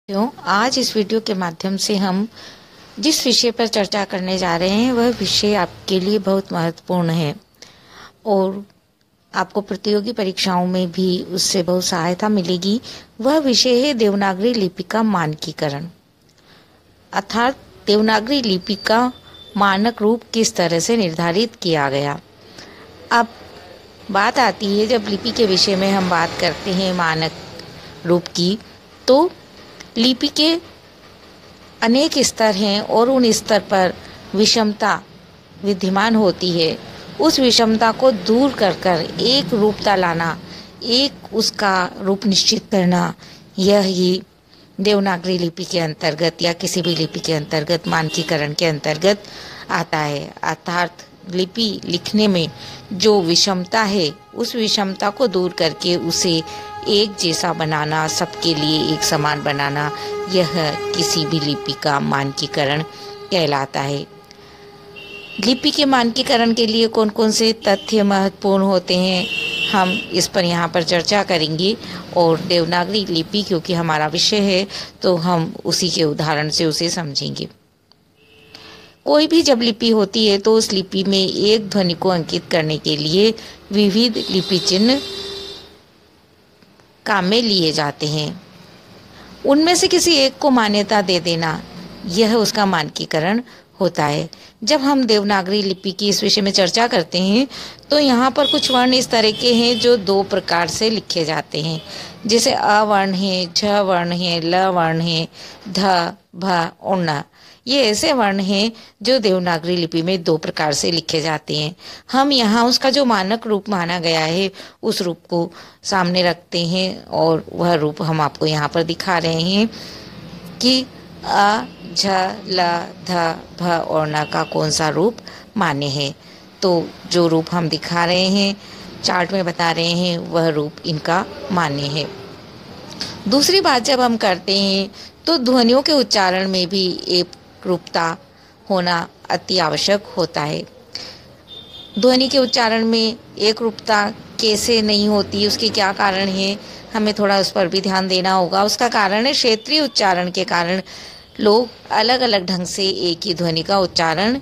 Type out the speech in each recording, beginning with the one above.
आज इस वीडियो के माध्यम से हम जिस विषय पर चर्चा करने जा रहे हैं वह विषय आपके लिए बहुत महत्वपूर्ण है और आपको प्रतियोगी परीक्षाओं में भी उससे बहुत सहायता मिलेगी। वह विषय है देवनागरी लिपि का मानकीकरण, अर्थात देवनागरी लिपि का मानक रूप किस तरह से निर्धारित किया गया। अब बात आती है, जब लिपि के विषय में हम बात करते हैं मानक रूप की, तो लिपि के अनेक स्तर हैं और उन स्तर पर विषमता विद्यमान होती है। उस विषमता को दूर कर एक रूपता लाना, एक उसका रूप निश्चित करना, यह ही देवनागरी लिपि के अंतर्गत या किसी भी लिपि के अंतर्गत मानकीकरण के अंतर्गत आता है। अर्थात लिपि लिखने में जो विषमता है उस विषमता को दूर करके उसे एक जैसा बनाना, सबके लिए एक समान बनाना, यह किसी भी लिपि का मानकीकरण कहलाता है। लिपि के मानकीकरण के लिए कौन कौन से तथ्य महत्वपूर्ण होते हैं, हम इस पर यहाँ पर चर्चा करेंगे। और देवनागरी लिपि क्योंकि हमारा विषय है तो हम उसी के उदाहरण से उसे समझेंगे। कोई भी जब लिपि होती है तो उस लिपि में एक ध्वनि को अंकित करने के लिए विविध लिपि चिन्ह काम में लिए जाते हैं। उनमें से किसी एक को मान्यता दे देना, यह उसका मानकीकरण होता है। जब हम देवनागरी लिपि की इस विषय में चर्चा करते हैं तो यहाँ पर कुछ वर्ण इस तरह के हैं जो दो प्रकार से लिखे जाते हैं, जैसे अ वर्ण है, झ वर्ण है, ल वर्ण है, ध, भ और न। ये ऐसे वर्ण हैं जो देवनागरी लिपि में दो प्रकार से लिखे जाते हैं। हम यहाँ उसका जो मानक रूप माना गया है उस रूप को सामने रखते हैं और वह रूप हम आपको यहाँ पर दिखा रहे हैं कि अ, झ, ल, ध, भ और न का कौन सा रूप मान्य है। तो जो रूप हम दिखा रहे हैं, चार्ट में बता रहे हैं, वह रूप इनका मान्य है। दूसरी बात जब हम करते हैं तो ध्वनियों के उच्चारण में भी एक रूपता होना अति आवश्यक होता है। ध्वनि के उच्चारण में एक रूपता कैसे नहीं होती, उसके क्या कारण है, हमें थोड़ा उस पर भी ध्यान देना होगा। उसका कारण है क्षेत्रीय उच्चारण के कारण लोग अलग अलग ढंग से एक ही ध्वनि का उच्चारण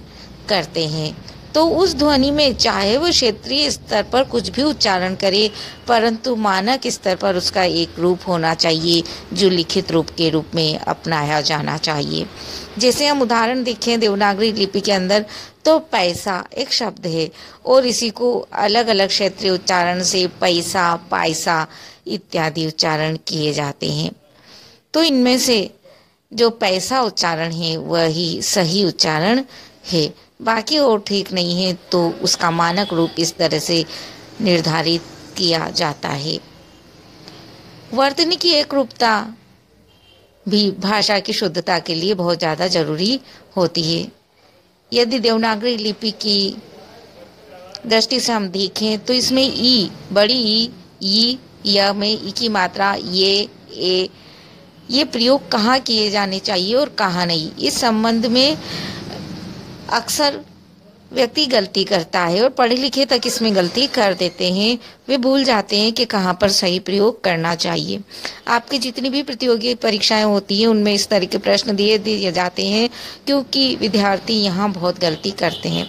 करते हैं। तो उस ध्वनि में चाहे वो क्षेत्रीय स्तर पर कुछ भी उच्चारण करे, परंतु मानक स्तर पर उसका एक रूप होना चाहिए जो लिखित रूप के रूप में अपनाया जाना चाहिए। जैसे हम उदाहरण देखें देवनागरी लिपि के अंदर, तो पैसा एक शब्द है और इसी को अलग अलग क्षेत्रीय उच्चारण से पैसा, पायसा इत्यादि उच्चारण किए जाते हैं। तो इनमें से जो पैसा उच्चारण है वही सही उच्चारण है, बाकी और ठीक नहीं है, तो उसका मानक रूप इस तरह से निर्धारित किया जाता है। वर्तनी की एक रूपता भी भाषा की शुद्धता के लिए बहुत ज़्यादा जरूरी होती है। यदि देवनागरी लिपि की दृष्टि से हम देखें तो इसमें ई, बड़ी ई, य में ई की मात्रा, ये प्रयोग कहाँ किए जाने चाहिए और कहाँ नहीं, इस संबंध में अक्सर व्यक्ति गलती करता है और पढ़े लिखे तक इसमें गलती कर देते हैं। वे भूल जाते हैं कि कहाँ पर सही प्रयोग करना चाहिए। आपकी जितनी भी प्रतियोगी परीक्षाएं होती हैं उनमें इस तरह के प्रश्न दिए जाते हैं क्योंकि विद्यार्थी यहाँ बहुत गलती करते हैं।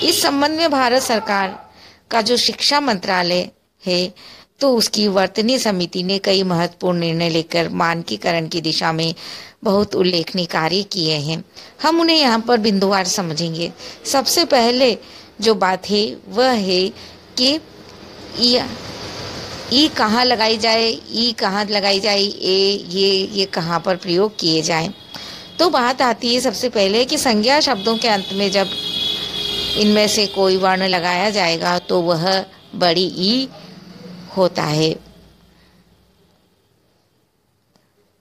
इस संबंध में भारत सरकार का जो शिक्षा मंत्रालय है तो उसकी वर्तनी समिति ने कई महत्वपूर्ण निर्णय लेकर मानकीकरण की दिशा में बहुत उल्लेखनीय कार्य किए हैं। हम उन्हें यहाँ पर बिंदुवार समझेंगे। सबसे पहले जो बात है वह है कि ई कहाँ लगाई जाए, ई कहाँ लगाई जाए, ये कहाँ पर प्रयोग किए जाए। तो बात आती है सबसे पहले कि संज्ञा शब्दों के अंत में जब इनमें से कोई वर्ण लगाया जाएगा तो वह बड़ी ई होता है।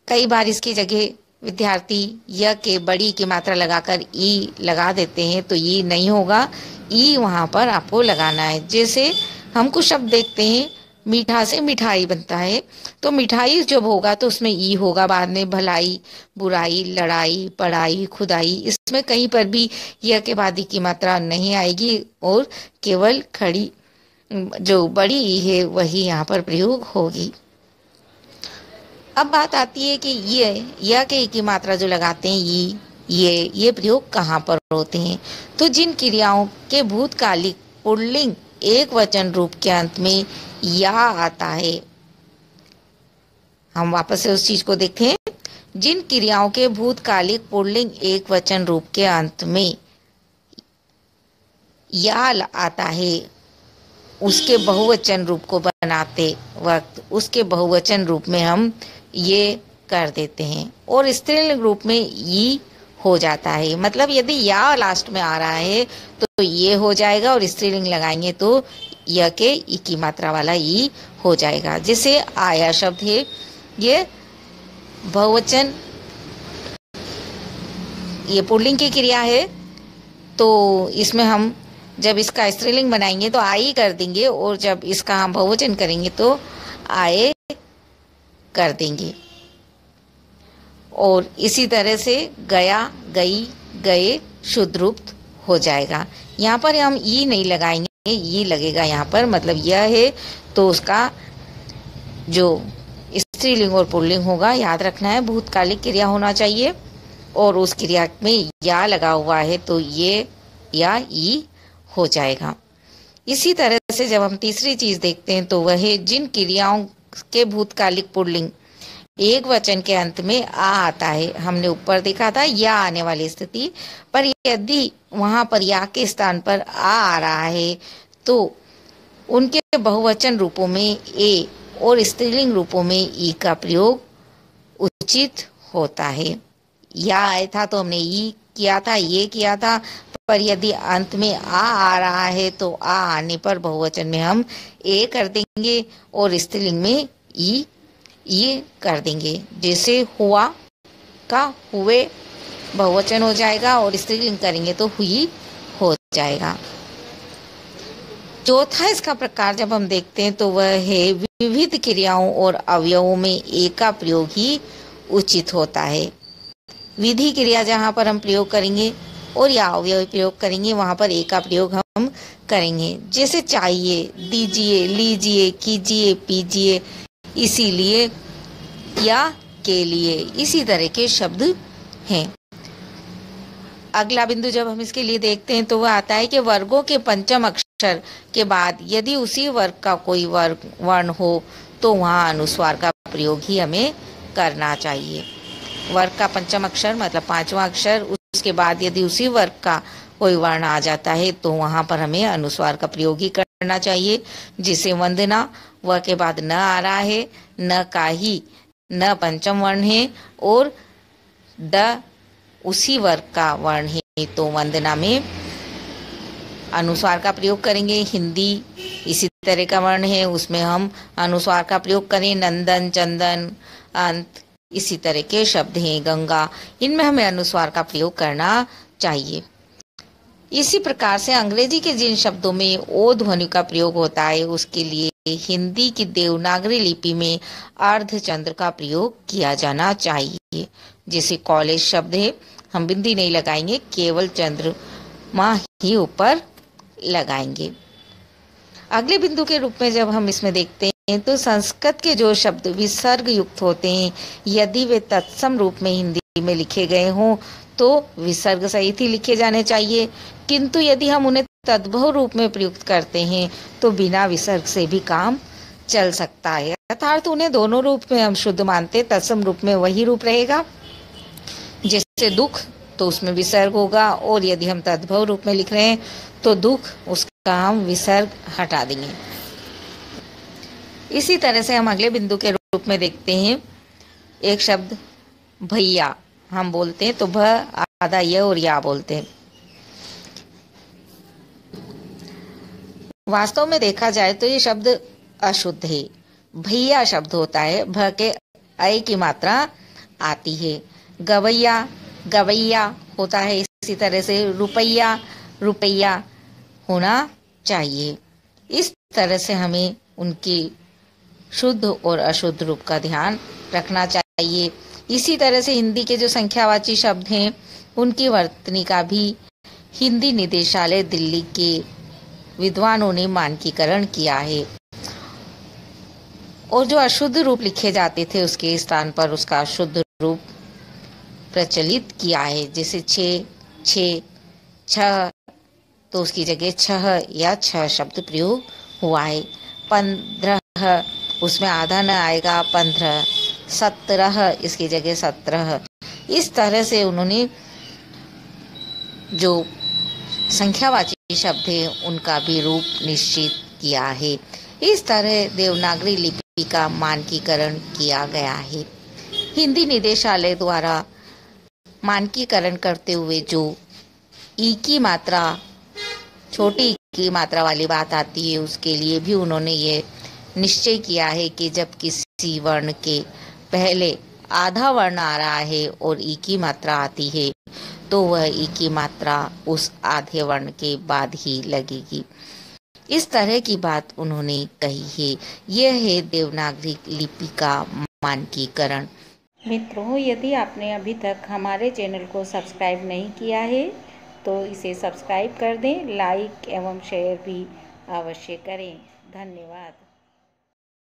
कई बार इसकी जगह विद्यार्थी य के बड़ी की मात्रा लगाकर ई लगा देते हैं, तो ये नहीं होगा, ई वहाँ पर आपको लगाना है। जैसे हम कुछ शब्द देखते हैं, मीठा से मिठाई बनता है, तो मिठाई जब होगा तो उसमें ई होगा, बाद में भलाई, बुराई, लड़ाई, पढ़ाई, खुदाई, इसमें कहीं पर भी य के बाद ई की मात्रा नहीं आएगी और केवल खड़ी जो बड़ी ई है वही यहाँ पर प्रयोग होगी। अब बात आती है कि यह के की मात्रा जो लगाते हैं ये प्रयोग कहाँ पर होते हैं। तो जिन क्रियाओं के भूतकालिक पुल्लिंग एक वचन रूप के अंत में या आता है, हम वापस से उस चीज को देखें। जिन क्रियाओं के भूतकालिक पुल्लिंग एक वचन रूप के अंत में या आता है, उसके बहुवचन रूप को बनाते वक्त उसके बहुवचन रूप में हम ये कर देते हैं और स्त्रीलिंग रूप में ई हो जाता है। मतलब यदि या लास्ट में आ रहा है तो ये हो जाएगा और स्त्रीलिंग लगाएंगे तो य के ई की मात्रा वाला ई हो जाएगा। जैसे आया शब्द है, ये बहुवचन, ये पुल्लिंग की क्रिया है, तो इसमें हम जब इसका स्त्रीलिंग बनाएंगे तो आई कर देंगे और जब इसका हम बहुवचन करेंगे तो आए कर देंगे। और इसी तरह से गया, गई, गए शुद्ध रूप हो जाएगा। यहाँ पर हम ई नहीं लगाएंगे, ई लगेगा यहाँ पर, मतलब यह है तो उसका जो स्त्रीलिंग और पुल्लिंग होगा याद रखना है, भूतकालिक क्रिया होना चाहिए और उस क्रिया में या लगा हुआ है तो ये या ई हो जाएगा। इसी तरह से जब हम तीसरी चीज देखते हैं तो वह है जिन क्रियाओं के भूतकालिक पुल्लिंग एक वचन के अंत में आ आता है। हमने ऊपर देखा था या आने वाली स्थिति, पर यदि वहां पर या के स्थान पर आ रहा है तो उनके बहुवचन रूपों में ए और स्त्रीलिंग रूपों में ई का प्रयोग उचित होता है। या आया था तो हमने ई किया था, ये किया था, पर यदि अंत में आ रहा है तो आ आने पर बहुवचन में हम ए कर देंगे और स्त्रीलिंग में ई ये कर देंगे। जैसे हुआ का हुए बहुवचन हो जाएगा और स्त्रीलिंग करेंगे तो हुई हो जाएगा। चौथा इसका प्रकार जब हम देखते हैं तो वह है विविध क्रियाओं और अवयवों में ए का प्रयोग ही उचित होता है। विधि क्रिया जहाँ पर हम प्रयोग करेंगे और या अवयव प्रयोग करेंगे वहां पर ए का प्रयोग हम करेंगे। जैसे चाहिए, दीजिए, लीजिए, कीजिए, पीजिए, इसीलिए या के लिए, इसी तरह के शब्द हैं। अगला बिंदु जब हम इसके लिए देखते हैं तो वह आता है कि वर्गों के पंचम अक्षर के बाद यदि उसी वर्ग का कोई वर्ण हो तो वहां अनुस्वार का प्रयोग ही हमें करना चाहिए। वर्ग का पंचम अक्षर मतलब पांचवा अक्षर, उसके बाद यदि उसी वर्ग का कोई वर्ण आ जाता है तो वहां पर हमें अनुस्वार का प्रयोग ही करना चाहिए। जिसे वंदना, वह के बाद न आ रहा है, न का ही, न पंचम वर्ण है और द उसी वर्ग का वर्ण है तो वंदना में अनुस्वार का प्रयोग करेंगे। हिंदी इसी तरह का वर्ण है, उसमें हम अनुस्वार का प्रयोग करें। नंदन, चंदन, अंत इसी तरह के शब्द हैं। गंगा, इनमें हमें अनुस्वार का प्रयोग करना चाहिए। इसी प्रकार से अंग्रेजी के जिन शब्दों में ओ ध्वनि का प्रयोग होता है उसके लिए हिंदी की देवनागरी लिपि में अर्धचंद्र का प्रयोग किया जाना चाहिए। जैसे कॉलेज शब्द है, हम बिंदी नहीं लगाएंगे, केवल चंद्रमा ही ऊपर लगाएंगे। अगले बिंदु के रूप में जब हम इसमें देखते हैं तो संस्कृत के जो शब्द विसर्ग युक्त होते हैं यदि वे तत्सम रूप में हिंदी में लिखे गए हों तो विसर्ग सहित ही लिखे जाने चाहिए, किंतु यदि हम उन्हें तद्भव रूप में प्रयुक्त करते हैं तो बिना विसर्ग से भी काम चल सकता है। अर्थात उन्हें दोनों रूप में हम शुद्ध मानते, तत्सम रूप में वही रूप रहेगा। जैसे दुख तो उसमें विसर्ग होगा और यदि हम तद्भव रूप में लिख रहे हैं तो दुख उसका हम विसर्ग हटा देंगे। इसी तरह से हम अगले बिंदु के रूप में देखते हैं एक शब्द भैया, हम बोलते हैं तो भ आधा य और या बोलते हैं। वास्तव में देखा जाए तो ये शब्द अशुद्ध है। भैया शब्द होता है, भ के अय की मात्रा आती है। गवैया गवैया होता है। इसी तरह से रुपैया रुपैया होना चाहिए। इस तरह से हमें उनकी शुद्ध और अशुद्ध रूप का ध्यान रखना चाहिए। इसी तरह से हिंदी के जो संख्यावाची शब्द हैं उनकी वर्तनी का भी हिंदी निदेशालय दिल्ली के विद्वानों ने मानकीकरण किया है और जो अशुद्ध रूप लिखे जाते थे उसके स्थान पर उसका शुद्ध रूप प्रचलित किया है। जैसे छः, छः, छह, तो उसकी जगह छह या छह शब्द प्रयोग हुआ है। 15, उसमें आधा न आएगा 15, 17 इसकी जगह 17। इस तरह से उन्होंने जो संख्यावाची शब्द है उनका भी रूप निश्चित किया है। इस तरह देवनागरी लिपि का मानकीकरण किया गया है। हिंदी निदेशालय द्वारा मानकीकरण करते हुए जो ई की मात्रा, छोटी ई की मात्रा वाली बात आती है, उसके लिए भी उन्होंने ये निश्चय किया है कि जब किसी वर्ण के पहले आधा वर्ण आ रहा है और ई की मात्रा आती है तो वह ई की मात्रा उस आधे वर्ण के बाद ही लगेगी। इस तरह की बात उन्होंने कही है। यह है देवनागरी लिपि का मानकीकरण। मित्रों, यदि आपने अभी तक हमारे चैनल को सब्सक्राइब नहीं किया है तो इसे सब्सक्राइब कर दें, लाइक एवं शेयर भी अवश्य करें। धन्यवाद।